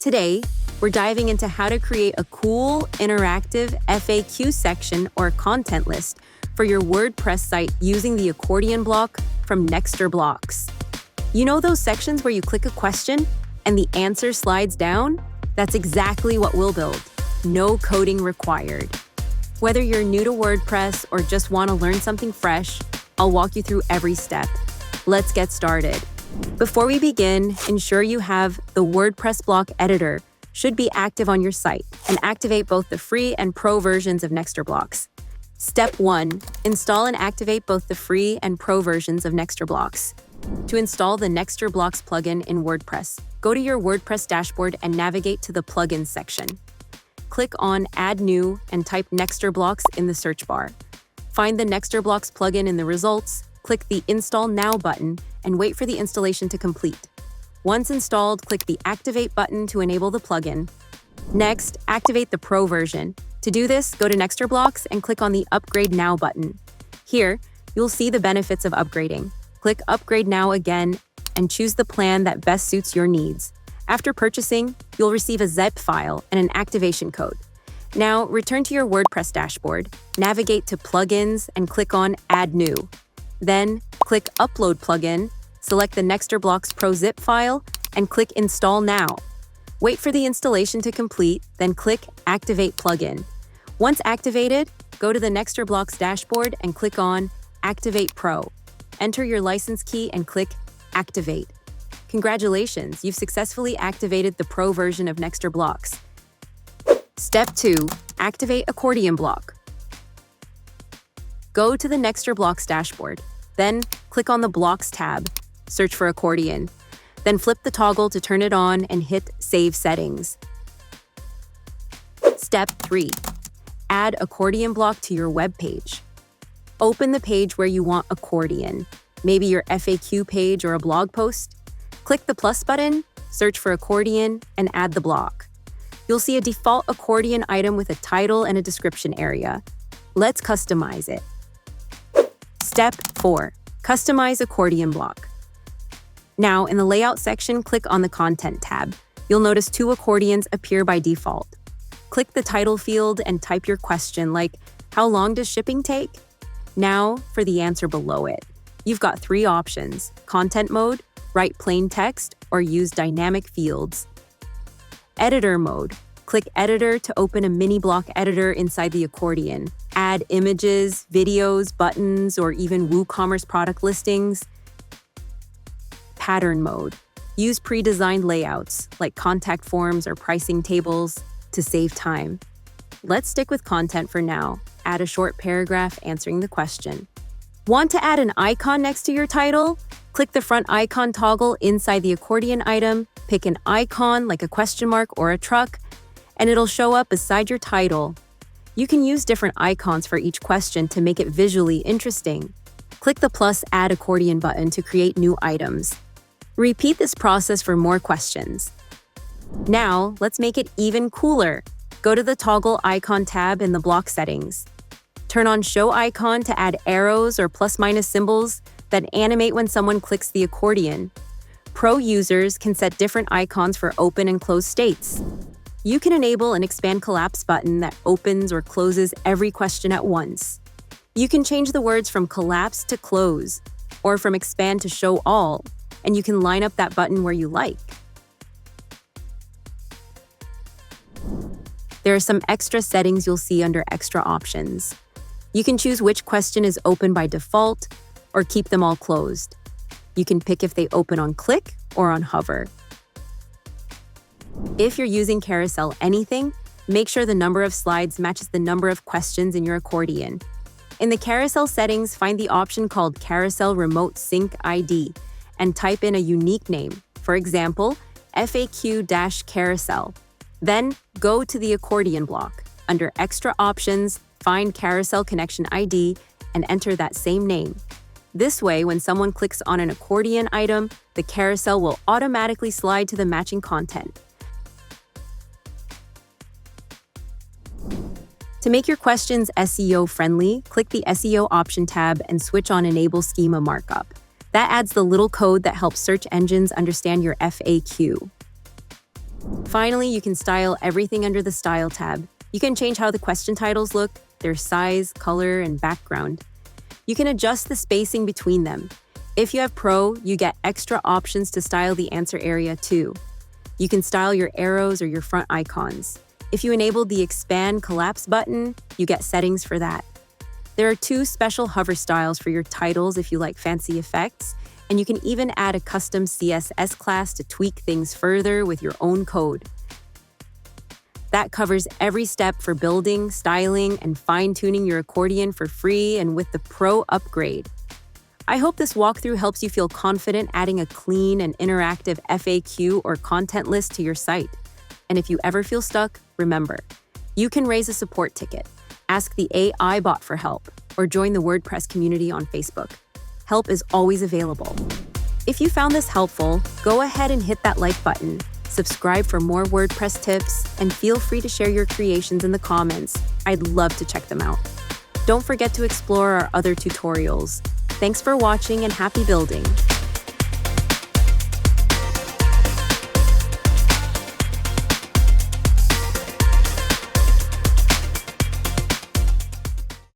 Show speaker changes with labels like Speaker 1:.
Speaker 1: Today, we're diving into how to create a cool, interactive FAQ section or content list for your WordPress site using the accordion block from Nextr Blocks. You know those sections where you click a question and the answer slides down? That's exactly what we'll build. No coding required. Whether you're new to WordPress or just want to learn something fresh, I'll walk you through every step. Let's get started. Before we begin, ensure you have the WordPress block editor should be active on your site and activate both the free and pro versions of Nextr Blocks. Step 1. Install and activate both the free and pro versions of Nextr Blocks. To install the Nextr Blocks plugin in WordPress, go to your WordPress dashboard and navigate to the Plugins section. Click on Add New and type Nextr Blocks in the search bar. Find the Nextr Blocks plugin in the results, click the Install Now button, and wait for the installation to complete. Once installed, click the Activate button to enable the plugin. Next, activate the Pro version. To do this, go to Nextr Blocks and click on the Upgrade Now button. Here, you'll see the benefits of upgrading. Click Upgrade Now again and choose the plan that best suits your needs. After purchasing, you'll receive a zip file and an activation code. Now, return to your WordPress dashboard, navigate to Plugins, and click on Add New. Then, click Upload Plugin, select the Nextr Blocks Pro zip file, and click Install Now. Wait for the installation to complete, then click Activate Plugin. Once activated, go to the Nextr Blocks dashboard and click on Activate Pro. Enter your license key and click Activate. Congratulations, you've successfully activated the Pro version of Nextr Blocks. Step 2. Activate Accordion block. Go to the Nextr Blocks dashboard. Then, click on the Blocks tab. Search for Accordion. Then flip the toggle to turn it on and hit Save Settings. Step 3. Add Accordion block to your web page. Open the page where you want Accordion, maybe your FAQ page or a blog post. Click the plus button, search for Accordion, and add the block. You'll see a default Accordion item with a title and a description area. Let's customize it. Step 4. Customize Accordion block. Now, in the Layout section, click on the Content tab. You'll notice 2 accordions appear by default. Click the title field and type your question like, how long does shipping take? Now, for the answer below it. You've got 3 options: Content mode, write plain text, or use dynamic fields. Editor mode. Click Editor to open a mini block editor inside the accordion. Add images, videos, buttons, or even WooCommerce product listings. Pattern mode. Use pre-designed layouts like contact forms or pricing tables to save time. Let's stick with content for now. Add a short paragraph answering the question. Want to add an icon next to your title? Click the front icon toggle inside the accordion item, pick an icon like a question mark or a truck, and it'll show up beside your title. You can use different icons for each question to make it visually interesting. Click the plus Add Accordion button to create new items. Repeat this process for more questions. Now, let's make it even cooler. Go to the Toggle Icon tab in the block settings. Turn on Show Icon to add arrows or plus-minus symbols that animate when someone clicks the accordion. Pro users can set different icons for open and close states. You can enable an Expand Collapse button that opens or closes every question at once. You can change the words from collapse to close, or from expand to show all, and you can line up that button where you like. There are some extra settings you'll see under Extra Options. You can choose which question is open by default, or keep them all closed. You can pick if they open on click or on hover. If you're using Carousel Anything, make sure the number of slides matches the number of questions in your accordion. In the carousel settings, find the option called Carousel Remote Sync ID and type in a unique name, for example, FAQ-carousel. Then, go to the accordion block. Under Extra Options, find Carousel Connection ID and enter that same name. This way, when someone clicks on an accordion item, the carousel will automatically slide to the matching content. To make your questions SEO friendly, click the SEO option tab and switch on Enable Schema Markup. That adds the little code that helps search engines understand your FAQ. Finally, you can style everything under the Style tab. You can change how the question titles look, their size, color, and background. You can adjust the spacing between them. If you have Pro, you get extra options to style the answer area too. You can style your arrows or your front icons. If you enable the Expand Collapse button, you get settings for that. There are 2 special hover styles for your titles if you like fancy effects, and you can even add a custom CSS class to tweak things further with your own code. That covers every step for building, styling, and fine-tuning your accordion for free and with the Pro upgrade. I hope this walkthrough helps you feel confident adding a clean and interactive FAQ or content list to your site. And if you ever feel stuck, remember, you can raise a support ticket, ask the AI bot for help, or join the WordPress community on Facebook. Help is always available. If you found this helpful, go ahead and hit that like button, subscribe for more WordPress tips, and feel free to share your creations in the comments. I'd love to check them out. Don't forget to explore our other tutorials. Thanks for watching and happy building.